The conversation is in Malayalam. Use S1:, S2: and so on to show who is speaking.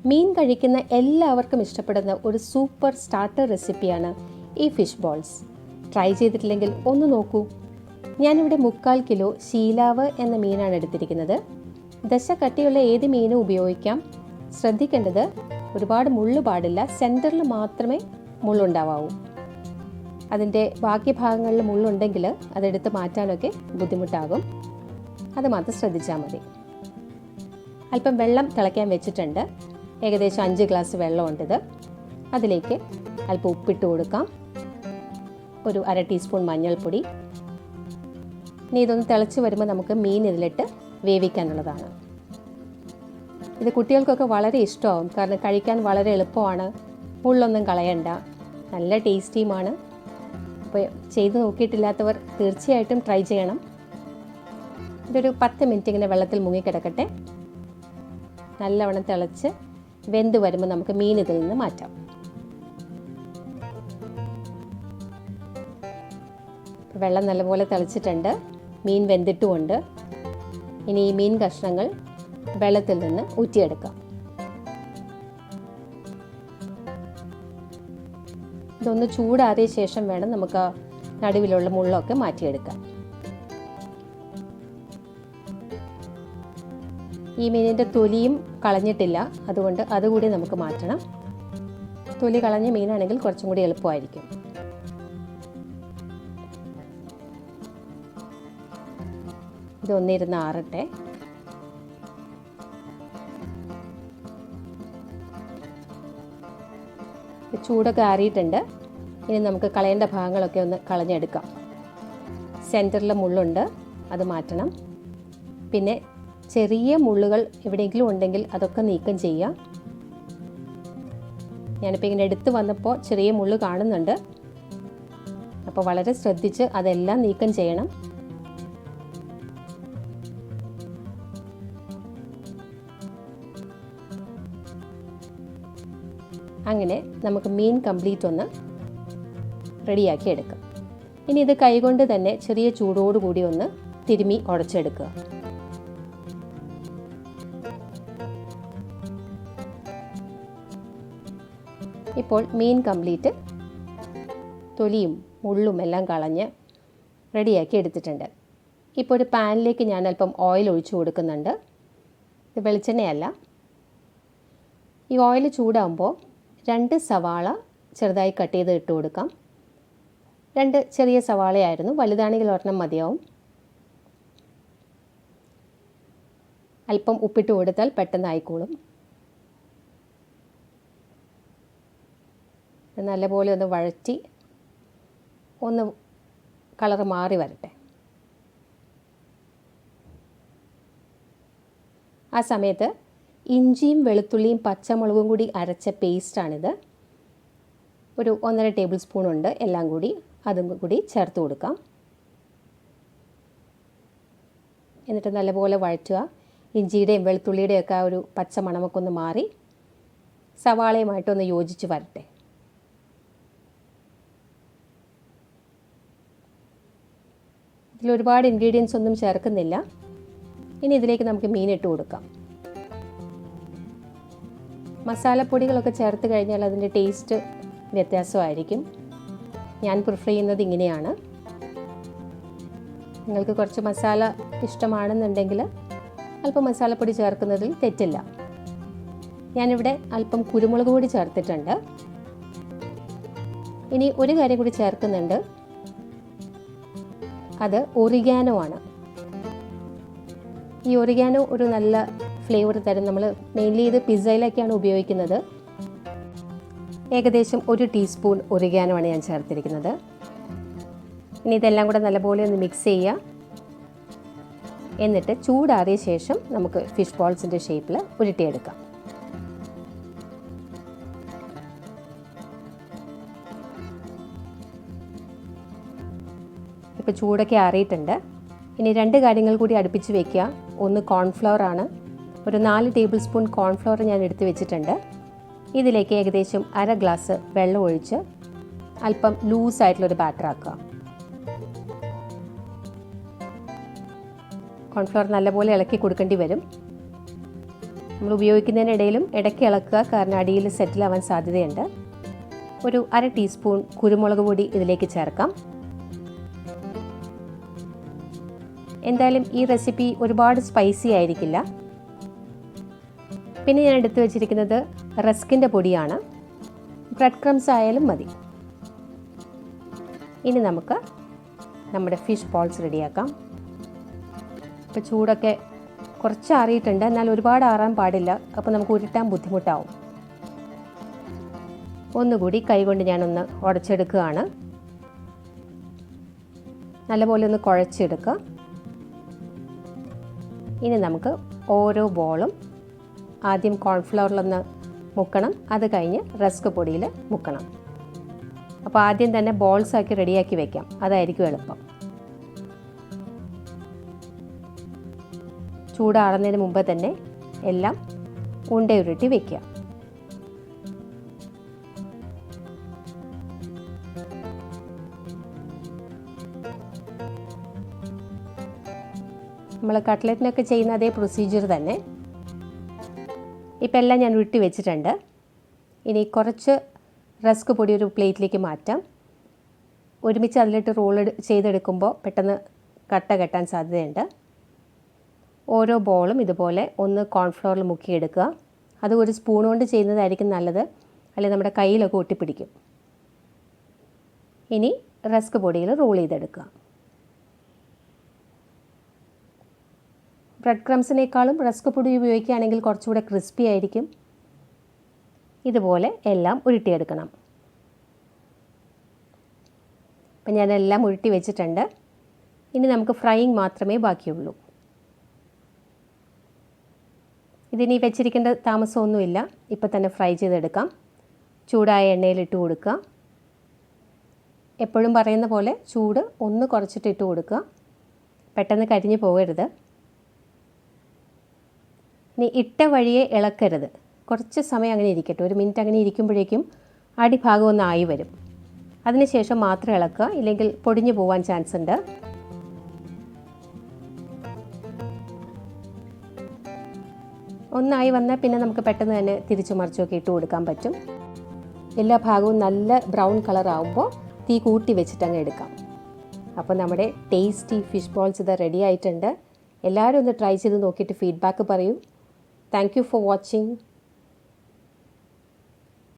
S1: മീൻ കഴിക്കുന്ന എല്ലാവർക്കും ഇഷ്ടപ്പെടുന്ന ഒരു സൂപ്പർ സ്റ്റാർട്ടർ റെസിപ്പിയാണ് ഈ ഫിഷ് ബോൾസ്. ട്രൈ ചെയ്തിട്ടില്ലെങ്കിൽ ഒന്ന് നോക്കൂ. ഞാനിവിടെ 3/4 കിലോ ശീലാവ് എന്ന മീനാണ് എടുത്തിരിക്കുന്നത്. ദശ കട്ടിയുള്ള ഏത് മീനും ഉപയോഗിക്കാം. ശ്രദ്ധിക്കേണ്ടത് ഒരുപാട് മുള്ളു പാടില്ല, സെൻറ്ററിൽ മാത്രമേ മുള്ളുണ്ടാവാവൂ. അതിൻ്റെ ബാക്കി ഭാഗങ്ങളിൽ മുള്ളുണ്ടെങ്കിൽ അതെടുത്ത് മാറ്റാനൊക്കെ ബുദ്ധിമുട്ടാകും. അത് മാത്രം ശ്രദ്ധിച്ചാൽ മതി. അല്പം വെള്ളം തിളയ്ക്കാൻ വെച്ചിട്ടുണ്ട്. ഏകദേശം 5 ഗ്ലാസ് വെള്ളമുണ്ടിത്. അതിലേക്ക് അല്പം ഉപ്പിട്ട് കൊടുക്കാം, ഒരു 1/2 ടീസ്പൂൺ മഞ്ഞൾപ്പൊടി. ഇനി ഇതൊന്ന് തിളച്ച് വരുമ്പോൾ നമുക്ക് മീൻ ഇതിലിട്ട് വേവിക്കാനുള്ളതാണ്. ഇത് കുട്ടികൾക്കൊക്കെ വളരെ ഇഷ്ടമാവും, കാരണം കഴിക്കാൻ വളരെ എളുപ്പമാണ്, മുള്ളൊന്നും കളയണ്ട, നല്ല ടേസ്റ്റിയുമാണ്. അപ്പോൾ ചെയ്ത് നോക്കിയിട്ടില്ലാത്തവർ തീർച്ചയായിട്ടും ട്രൈ ചെയ്യണം. ഇതൊരു 10 മിനിറ്റ് ഇങ്ങനെ വെള്ളത്തിൽ മുങ്ങിക്കിടക്കട്ടെ. നല്ലവണ്ണം തിളച്ച് വെന്ത് വരുമ്പോൾ നമുക്ക് മീൻ ഇതിൽ നിന്ന് മാറ്റാം. വെള്ളം നല്ലപോലെ തിളച്ചിട്ടുണ്ട്, മീൻ വെന്തിട്ടുമുണ്ട്. ഇനി ഈ മീൻ കഷ്ണങ്ങൾ വെള്ളത്തിൽ നിന്ന് ഊറ്റിയെടുക്കാം. ഇതൊന്ന് ചൂടാറിയ ശേഷം വേണം നമുക്ക് നടുവിലുള്ള മുള്ളൊക്കെ മാറ്റിയെടുക്കാം. ഈ മീനിൻ്റെ തൊലിയും കളഞ്ഞിട്ടില്ല, അതുകൊണ്ട് അതുകൂടി നമുക്ക് മാറ്റണം. തൊലി കളഞ്ഞ മീനാണെങ്കിൽ കുറച്ചും കൂടി എളുപ്പമായിരിക്കും. ഇതൊന്നിരുന്ന് ആറട്ടെ. ചൂടൊക്കെ ആറിയിട്ടുണ്ട്. ഇനി നമുക്ക് കളയേണ്ട ഭാഗങ്ങളൊക്കെ ഒന്ന് കളഞ്ഞെടുക്കാം. സെൻറ്ററിൽ മുള്ളുണ്ട്, അത് മാറ്റണം. പിന്നെ ചെറിയ മുള്ളുകൾ എവിടെയെങ്കിലും ഉണ്ടെങ്കിൽ അതൊക്കെ നീക്കം ചെയ്യാം. ഞാനിപ്പോൾ ഇങ്ങനെ എടുത്ത് വന്നപ്പോൾ ചെറിയ മുള്ള് കാണുന്നുണ്ട്. അപ്പോൾ വളരെ ശ്രദ്ധിച്ച് അതെല്ലാം നീക്കം ചെയ്യണം. അങ്ങനെ നമുക്ക് മീൻ കംപ്ലീറ്റ് ഒന്ന് റെഡിയാക്കി എടുക്കാം. ഇനി ഇത് കൈകൊണ്ട് തന്നെ ചെറിയ ചൂടോടുകൂടി ഒന്ന് തിരുമ്മി ഉടച്ചെടുക്കുക. ഇപ്പോൾ മീൻ കംപ്ലീറ്റ് തൊലിയും മുള്ളും എല്ലാം കളഞ്ഞ് റെഡിയാക്കി എടുത്തിട്ടുണ്ട്. ഇപ്പോൾ ഒരു പാനിലേക്ക് ഞാൻ അല്പം ഓയിൽ ഒഴിച്ചു കൊടുക്കുന്നുണ്ട്. ഇത് വെളിച്ചെണ്ണയല്ല. ഈ ഓയിൽ ചൂടാകുമ്പോൾ 2 സവാള ചെറുതായി കട്ട് ചെയ്ത് ഇട്ട് കൊടുക്കാം. 2 ചെറിയ സവാളയായിരുന്നു, വലുതാണെങ്കിൽ ഒരെണ്ണം മതിയാവും. അല്പം ഉപ്പിട്ട് കൊടുത്താൽ പെട്ടെന്ന് ആയിക്കോളും. നല്ലപോലെ ഒന്ന് വഴറ്റി ഒന്ന് കളർ മാറി വരട്ടെ. ആ സമയത്ത് ഇഞ്ചിയും വെളുത്തുള്ളിയും പച്ചമുളകും കൂടി അരച്ച പേസ്റ്റാണിത്. ഒരു 1.5 ടേബിൾ സ്പൂൺ ഉണ്ട്. എല്ലാം കൂടി അതും കൂടി ചേർത്ത് കൊടുക്കാം. എന്നിട്ട് നല്ലപോലെ വഴറ്റുക. ഇഞ്ചിയുടെയും വെളുത്തുള്ളിയുടെയും ഒക്കെ ആ ഒരു പച്ച മണമൊക്കെ ഒന്ന് മാറി സവാളയുമായിട്ടൊന്ന് യോജിച്ച് വരട്ടെ. ഇതിലൊരുപാട് ഇൻഗ്രീഡിയൻസ് ഒന്നും ചേർക്കുന്നില്ല. ഇനി ഇതിലേക്ക് നമുക്ക് മീൻ ഇട്ട് കൊടുക്കാം. മസാലപ്പൊടികളൊക്കെ ചേർത്ത് കഴിഞ്ഞാൽ അതിൻ്റെ ടേസ്റ്റ് വ്യത്യാസമായിരിക്കും. ഞാൻ പ്രിഫർ ചെയ്യുന്നത് ഇങ്ങനെയാണ്. നിങ്ങൾക്ക് കുറച്ച് മസാല ഇഷ്ടമാണെന്നുണ്ടെങ്കിൽ അല്പം മസാലപ്പൊടി ചേർക്കുന്നതിൽ തെറ്റില്ല. ഞാനിവിടെ അല്പം കുരുമുളക് പൊടി ചേർത്തിട്ടുണ്ട്. ഇനി ഒരു കാര്യം കൂടി ചേർക്കുന്നുണ്ട്, അത് ഒറിഗാനോ ആണ്. ഈ ഒറിഗാനോ ഒരു നല്ല ഫ്ലേവർ തരും. നമ്മൾ മെയിൻലി ഇത് പിസ്സയിലൊക്കെയാണ് ഉപയോഗിക്കുന്നത്. ഏകദേശം 1 ടീസ്പൂൺ ഒറിഗാനോ ആണ് ഞാൻ ചേർത്തിരിക്കുന്നത്. ഇനി ഇതെല്ലാം കൂടെ നല്ലപോലെ ഒന്ന് മിക്സ് ചെയ്യുക. എന്നിട്ട് ചൂടാറിയ ശേഷം നമുക്ക് ഫിഷ് ബോൾസിൻ്റെ ഷേപ്പിൽ ഉരുട്ടിയെടുക്കാം. ഇപ്പോൾ ചൂടൊക്കെ ആറിയിട്ടുണ്ട്. ഇനി 2 കാര്യങ്ങൾ കൂടി അടുപ്പിച്ച് വയ്ക്കുക. ഒന്ന് കോൺഫ്ലവർ ആണ്. ഒരു 4 ടേബിൾ സ്പൂൺ കോൺഫ്ലവർ ഞാൻ എടുത്ത് വെച്ചിട്ടുണ്ട്. ഇതിലേക്ക് ഏകദേശം 1/2 ഗ്ലാസ് വെള്ളം ഒഴിച്ച് അല്പം ലൂസായിട്ടുള്ളൊരു ബാറ്റർ ആക്കുക. കോൺഫ്ലവർ നല്ലപോലെ ഇളക്കി കൊടുക്കേണ്ടി വരും. നമ്മൾ ഉപയോഗിക്കുന്നതിനിടയിലും ഇടയ്ക്ക് ഇളക്കുക, കാരണം അടിയിൽ സെറ്റിലാവാൻ സാധ്യതയുണ്ട്. ഒരു 1/2 ടീസ്പൂൺ കുരുമുളക് പൊടി ഇതിലേക്ക് ചേർക്കാം. എന്തായാലും ഈ റെസിപ്പി ഒരുപാട് സ്പൈസി ആയിരിക്കില്ല. പിന്നെ ഞാൻ എടുത്തു വച്ചിരിക്കുന്നത് റസ്കിൻ്റെ പൊടിയാണ്. ബ്രെഡ് ക്രംസ് ആയാലും മതി. ഇനി നമുക്ക് നമ്മുടെ ഫിഷ് ബോൾസ് റെഡിയാക്കാം. ഇപ്പോൾ ചൂടൊക്കെ കുറച്ച് ആറിയിട്ടുണ്ട്, എന്നാൽ ഒരുപാട് ആറാൻ പാടില്ല. അപ്പോൾ നമുക്ക് ഉരുട്ടാൻ ബുദ്ധിമുട്ടാവും. ഒന്നുകൂടി കൈകൊണ്ട് ഞാനൊന്ന് ഉടച്ചെടുക്കുകയാണ്. നല്ലപോലെ ഒന്ന് കുഴച്ചെടുക്കുക. ഇനി നമുക്ക് ഓരോ ബോളും ആദ്യം കോൺഫ്ലവറിലൊന്ന് മുക്കണം, അത് കഴിഞ്ഞ് റസ്ക് പൊടിയിൽ മുക്കണം. അപ്പോൾ ആദ്യം തന്നെ ബോൾസ് ആക്കി റെഡിയാക്കി വെക്കാം, അതായിരിക്കും എളുപ്പം. ചൂടാറുന്നതിന് മുമ്പ് തന്നെ എല്ലാം ഉണ്ടയുരുട്ടി വയ്ക്കുക. നമ്മൾ കട്ട്ലറ്റിനൊക്കെ ചെയ്യുന്ന അതേ പ്രൊസീജിയർ തന്നെ. ഇപ്പം എല്ലാം ഞാൻ ഉരുട്ടി വെച്ചിട്ടുണ്ട്. ഇനി കുറച്ച് റസ്ക് പൊടി ഒരു പ്ലേറ്റിലേക്ക് മാറ്റാം. ഒരുമിച്ച് അതിലിട്ട് റോൾ ചെയ്തെടുക്കുമ്പോൾ പെട്ടെന്ന് കട്ട കെട്ടാൻ സാധ്യതയുണ്ട്. ഓരോ ബോളും ഇതുപോലെ ഒന്ന് കോൺഫ്ലവറിൽ മുക്കിയെടുക്കുക. അത് ഒരു സ്പൂൺ കൊണ്ട് ചെയ്യുന്നതായിരിക്കും നല്ലത്, അല്ലെങ്കിൽ നമ്മുടെ കയ്യിലൊക്കെ ഒട്ടിപ്പിടിക്കും. ഇനി റസ്ക് പൊടിയിൽ റോൾ ചെയ്തെടുക്കുക. ബ്രെഡ് ക്രംസിനേക്കാളും റസ്ക് പൊടി ഉപയോഗിക്കുകയാണെങ്കിൽ കുറച്ചുകൂടെ ക്രിസ്പി ആയിരിക്കും. ഇതുപോലെ എല്ലാം ഉരുട്ടിയെടുക്കണം. അപ്പം ഞാനെല്ലാം ഉരുട്ടി വെച്ചിട്ടുണ്ട്. ഇനി നമുക്ക് ഫ്രൈയിങ് മാത്രമേ ബാക്കിയുള്ളൂ. ഇതിനി വെച്ചിരിക്കേണ്ട താമസമൊന്നുമില്ല, ഇപ്പം തന്നെ ഫ്രൈ ചെയ്തെടുക്കാം. ചൂടായ എണ്ണയിലിട്ട് കൊടുക്കുക. എപ്പോഴും പറയുന്ന പോലെ ചൂട് ഒന്ന് കുറച്ചിട്ട് ഇട്ട് കൊടുക്കുക, പെട്ടെന്ന് കരിഞ്ഞു പോകരുത്. ഇനി ഇട്ട വഴിയെ ഇളക്കരുത്, കുറച്ച് സമയം അങ്ങനെ ഇരിക്കട്ടെ. 1 മിനിറ്റ് അങ്ങനെ ഇരിക്കുമ്പോഴേക്കും അടിഭാഗം ഒന്ന് ആയി വരും. അതിനുശേഷം മാത്രം ഇളക്കുക, ഇല്ലെങ്കിൽ പൊടിഞ്ഞു പോകാൻ ചാൻസ് ഉണ്ട്. ഒന്നായി വന്നാൽ പിന്നെ നമുക്ക് പെട്ടെന്ന് തന്നെ തിരിച്ചു മറിച്ചൊക്കെ ഇട്ട് കൊടുക്കാൻ പറ്റും. എല്ലാ ഭാഗവും നല്ല ബ്രൗൺ കളർ ആകുമ്പോൾ തീ കൂട്ടി വെച്ചിട്ട് അങ്ങ് എടുക്കാം. അപ്പോൾ നമ്മുടെ ടേസ്റ്റി ഫിഷ് ബോൾസ് ഇത് റെഡി ആയിട്ടുണ്ട്. എല്ലാവരും ഒന്ന് ട്രൈ ചെയ്ത് നോക്കിയിട്ട് ഫീഡ്ബാക്ക് പറയൂ. Thank you for watching.